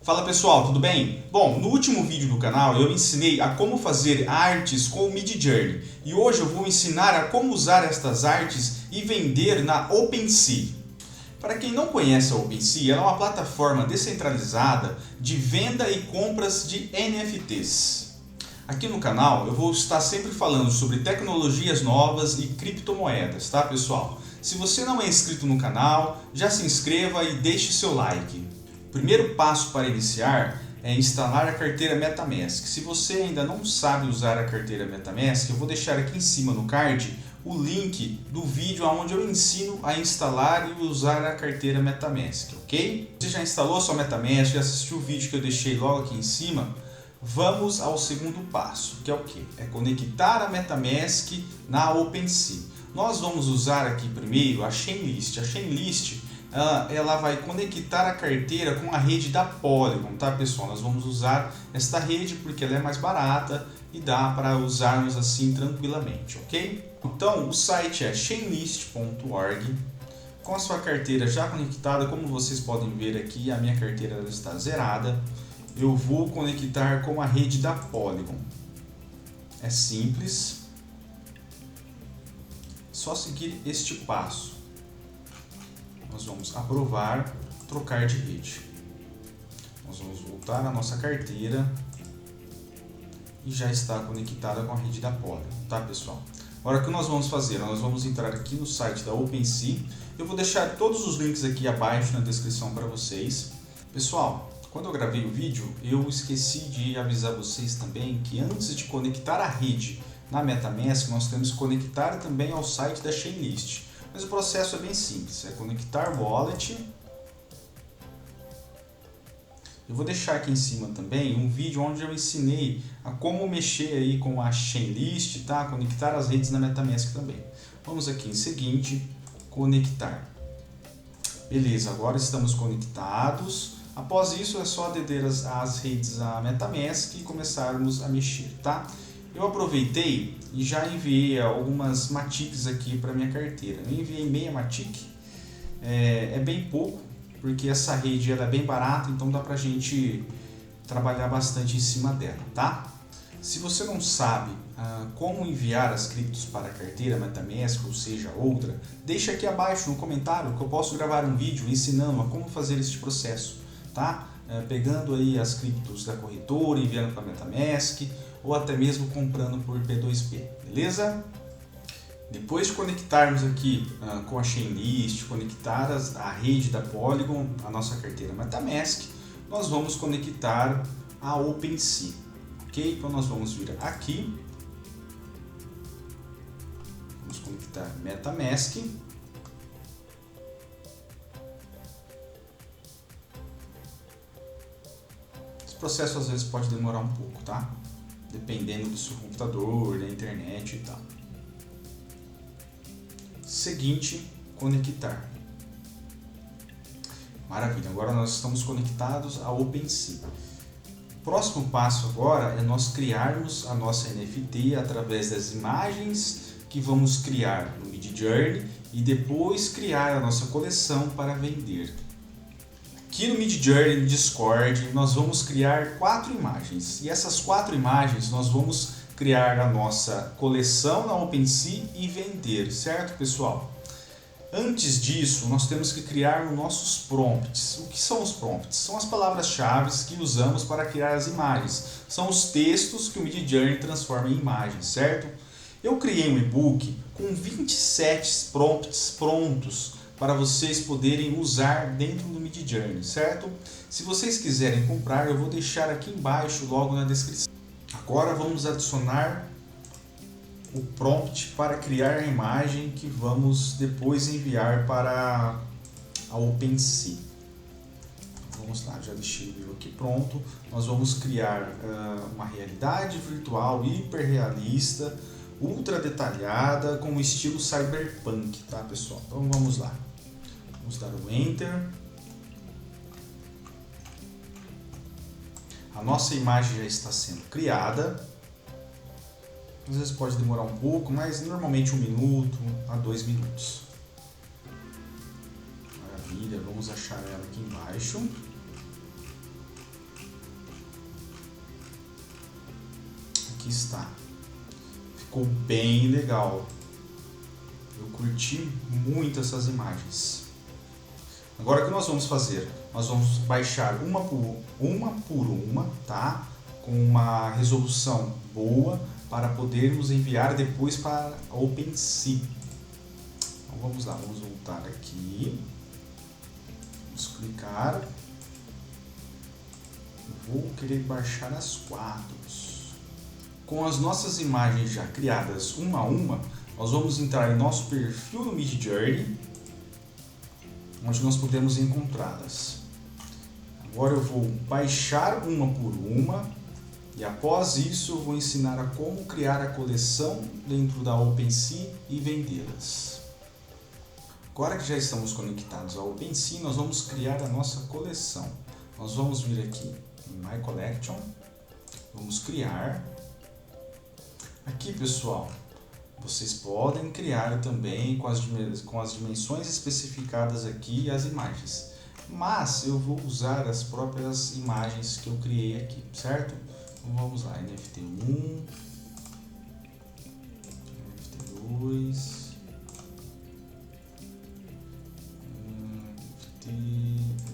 Fala pessoal, tudo bem? Bom, no último vídeo do canal eu ensinei a como fazer artes com o Midjourney e hoje eu vou ensinar a como usar estas artes e vender na OpenSea. Para quem não conhece a OpenSea, ela é uma plataforma descentralizada de venda e compras de NFTs. Aqui no canal eu vou estar sempre falando sobre tecnologias novas e criptomoedas, tá pessoal? Se você não é inscrito no canal, já se inscreva e deixe seu like. O primeiro passo para iniciar é instalar a carteira MetaMask. Se você ainda não sabe usar a carteira MetaMask, eu vou deixar aqui em cima no card o link do vídeo onde eu ensino a instalar e usar a carteira MetaMask, ok? Você já instalou sua MetaMask, já assistiu o vídeo que eu deixei logo aqui em cima? Vamos ao segundo passo, que é o que? É conectar a MetaMask na OpenSea. Nós vamos usar aqui primeiro a Chainlist. A Chainlist ela vai conectar a carteira com a rede da Polygon, tá pessoal? Nós vamos usar esta rede porque ela é mais barata e dá para usarmos assim tranquilamente, ok? Então o site é chainlist.org. Com a sua carteira já conectada, como vocês podem ver aqui, a minha carteira está zerada. Eu vou conectar com a rede da Polygon. É simples. Só seguir este passo. Nós vamos aprovar, trocar de rede. Nós vamos voltar à nossa carteira e já está conectada com a rede da Polygon, tá pessoal? Agora o que nós vamos fazer? Nós vamos entrar aqui no site da OpenSea. Eu vou deixar todos os links aqui abaixo na descrição para vocês. Pessoal, quando eu gravei o vídeo, eu esqueci de avisar vocês também que antes de conectar a rede na MetaMask, nós temos que conectar também ao site da Chainlist. Mas o processo é bem simples, é conectar o wallet. Eu vou deixar aqui em cima também um vídeo onde eu ensinei a como mexer aí com a Chainlist, tá? Conectar as redes na MetaMask também. Vamos aqui em seguinte, conectar. Beleza, agora estamos conectados. Após isso é só adender as redes à MetaMask e começarmos a mexer, tá? Eu aproveitei e já enviei algumas Matics aqui para minha carteira. Eu enviei meia Matic, é bem pouco, porque essa rede ela é bem barata, então dá pra gente trabalhar bastante em cima dela, tá? Se você não sabe como enviar as criptos para a carteira MetaMask, ou seja, outra, deixa aqui abaixo no comentário que eu posso gravar um vídeo ensinando a como fazer este processo, tá? Pegando aí as criptos da corretora, enviando para a MetaMask, ou até mesmo comprando por P2P, beleza? Depois de conectarmos aqui com a Chainlist, conectar a rede da Polygon, a nossa carteira MetaMask, nós vamos conectar a OpenSea, ok? Então nós vamos vir aqui, vamos conectar MetaMask. Esse processo às vezes pode demorar um pouco, tá? Dependendo do seu computador, da internet e tal. Seguinte, conectar. Maravilha, agora nós estamos conectados à OpenSea. Próximo passo agora é nós criarmos a nossa NFT através das imagens que vamos criar no Midjourney e depois criar a nossa coleção para vender. Aqui no Midjourney, no Discord, nós vamos criar 4 imagens. E essas 4 imagens nós vamos criar a nossa coleção na OpenSea e vender, certo pessoal? Antes disso, nós temos que criar os nossos prompts. O que são os prompts? São as palavras-chave que usamos para criar as imagens. São os textos que o Midjourney transforma em imagens, certo? Eu criei um e-book com 27 prompts prontos para vocês poderem usar dentro do Midjourney, certo? Se vocês quiserem comprar, eu vou deixar aqui embaixo logo na descrição. Agora vamos adicionar o prompt para criar a imagem que vamos depois enviar para a OpenSea. Vamos lá, já deixei o vídeo aqui pronto. Nós vamos criar uma realidade virtual hiperrealista, ultra detalhada, com o estilo cyberpunk, tá pessoal? Então vamos lá. Vamos dar o Enter. A nossa imagem já está sendo criada. Às vezes pode demorar um pouco, mas normalmente 1 minuto a 2 minutos. Maravilha, vamos achar ela aqui embaixo. Aqui está. Ficou bem legal. Eu curti muito essas imagens. Agora o que nós vamos fazer? Nós vamos baixar uma por uma, tá? Com uma resolução boa para podermos enviar depois para a OpenSea. Então vamos lá, vamos voltar aqui. Vamos clicar. Vou querer baixar as 4. Com as nossas imagens já criadas uma a uma, nós vamos entrar em nosso perfil no Midjourney, onde nós podemos encontrá-las. Agora eu vou baixar uma por uma e após isso eu vou ensinar a como criar a coleção dentro da OpenSea e vendê-las. Agora que já estamos conectados ao OpenSea, nós vamos criar a nossa coleção. Nós vamos vir aqui em My Collection, vamos criar. Aqui, pessoal, vocês podem criar também com as dimensões especificadas aqui as imagens, mas eu vou usar as próprias imagens que eu criei aqui, certo? Então vamos lá, NFT1, NFT2, NFT1.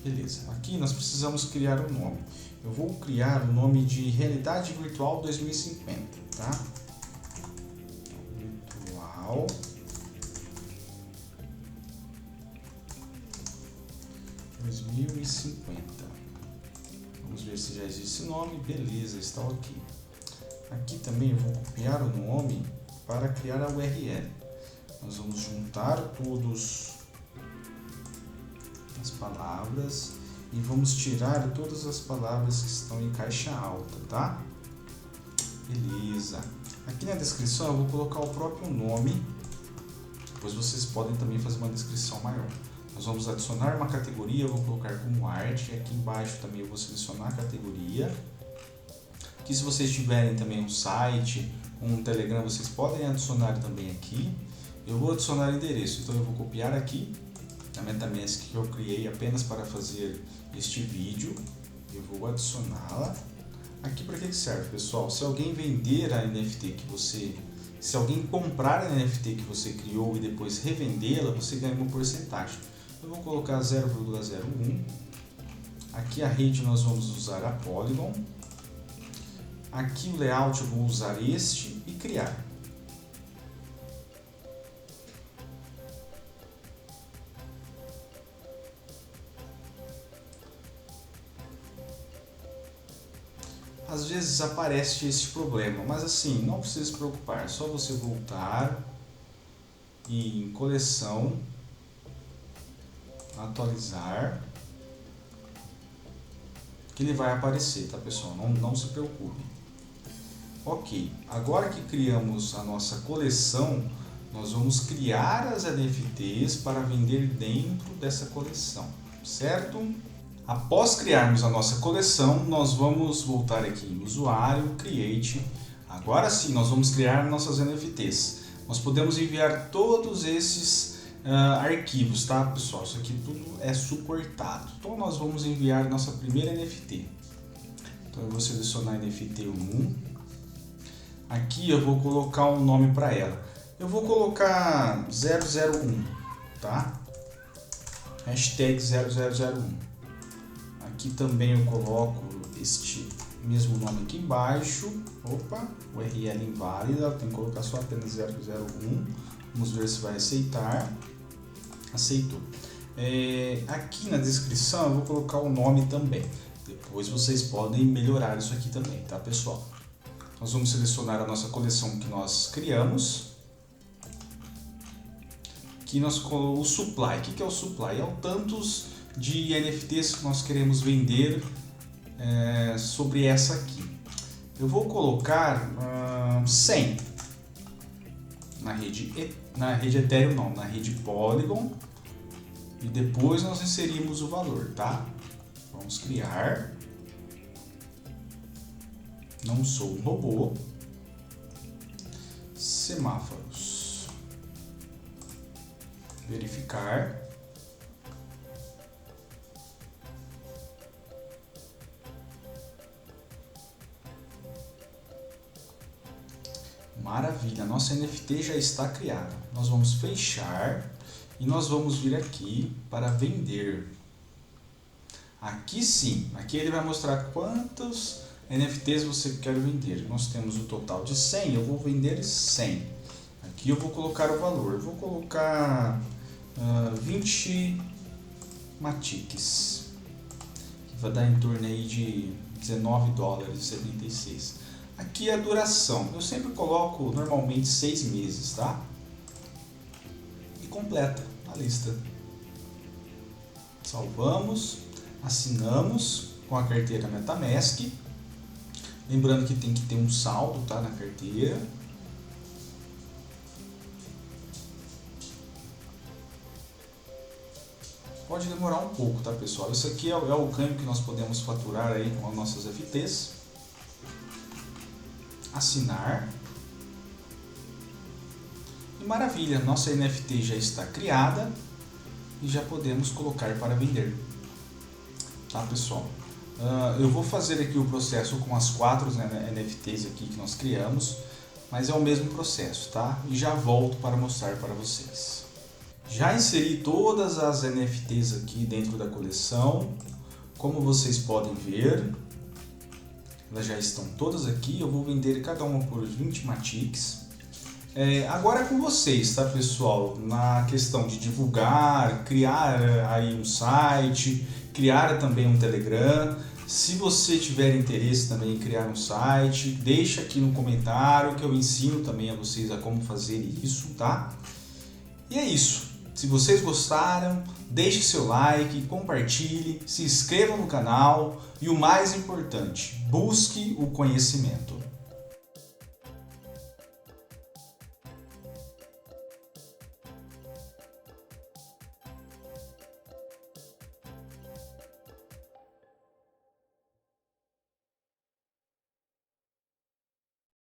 Beleza, aqui nós precisamos criar um nome. Eu vou criar o nome de Realidade Virtual 2050, tá? Virtual 2050. Vamos ver se já existe esse nome. Beleza, está aqui. Aqui também eu vou copiar o nome para criar a URL. Nós vamos juntar todas as palavras e vamos tirar todas as palavras que estão em caixa alta, tá? Beleza. Aqui na descrição eu vou colocar o próprio nome, depois vocês podem também fazer uma descrição maior. Nós vamos adicionar uma categoria, eu vou colocar como arte, e aqui embaixo também eu vou selecionar a categoria. Aqui se vocês tiverem também um site, um Telegram, vocês podem adicionar também aqui. Eu vou adicionar endereço, então eu vou copiar aqui a MetaMask que eu criei apenas para fazer este vídeo. Eu vou adicioná-la. Aqui para que serve, pessoal? Se alguém vender a NFT que você... Se alguém comprar a NFT que você criou e depois revendê-la, você ganha uma porcentagem. Eu vou colocar 0,01. Aqui a rede nós vamos usar a Polygon. Aqui o layout eu vou usar este e criar. Às vezes aparece esse problema, mas assim, não precisa se preocupar, é só você voltar e em coleção, atualizar, que ele vai aparecer, tá pessoal? Não se preocupe. Ok, agora que criamos a nossa coleção, nós vamos criar as NFTs para vender dentro dessa coleção, certo? Após criarmos a nossa coleção, nós vamos voltar aqui em usuário, create. Agora sim, nós vamos criar nossas NFTs. Nós podemos enviar todos esses arquivos, tá pessoal? Isso aqui tudo é suportado. Então nós vamos enviar nossa primeira NFT. Então eu vou selecionar NFT1. Aqui eu vou colocar um nome para ela. Eu vou colocar 001, tá? Hashtag 0001. Aqui também eu coloco este mesmo nome aqui embaixo. Opa, URL inválida, tem que colocar só apenas 001. Vamos ver se vai aceitar. Aceitou. Aqui na descrição eu vou colocar o nome também. Depois vocês podem melhorar isso aqui também, tá pessoal? Nós vamos selecionar a nossa coleção que nós criamos. Aqui o supply. O que é o supply? É o tantos de NFTs que nós queremos vender sobre essa aqui. Eu vou colocar 100 na rede Ethereum, não, na rede Polygon, e depois nós inserimos o valor, tá? Vamos criar. Não sou um robô. Semáforos. Verificar. Maravilha, a nossa NFT já está criada. Nós vamos fechar e nós vamos vir aqui para vender. Aqui sim, aqui ele vai mostrar quantos NFTs você quer vender. Nós temos o total de 100, eu vou vender 100. Aqui eu vou colocar o valor, eu vou colocar 20 Matiques, que vai dar em torno aí de $19,76. Aqui a duração, eu sempre coloco normalmente 6 meses, tá? E completa a lista. Salvamos, assinamos com a carteira MetaMask. Lembrando que tem que ter um saldo, tá, na carteira. Pode demorar um pouco, tá, pessoal? Isso aqui é o ganho que nós podemos faturar aí com as nossas FTs. Assinar. E maravilha, nossa NFT já está criada e já podemos colocar para vender. Tá, pessoal? Eu vou fazer aqui o processo com as 4 NFTs aqui que nós criamos, mas é o mesmo processo, tá? E já volto para mostrar para vocês. Já inseri todas as NFTs aqui dentro da coleção. Como vocês podem ver, elas já estão todas aqui. Eu vou vender cada uma por 20 Matiques. Agora é com vocês, tá, pessoal? Na questão de divulgar, criar aí um site, criar também um Telegram. Se você tiver interesse também em criar um site, deixa aqui no comentário que eu ensino também a vocês a como fazer isso, tá? E é isso. Se vocês gostaram, deixe seu like, compartilhe, se inscreva no canal e o mais importante, busque o conhecimento.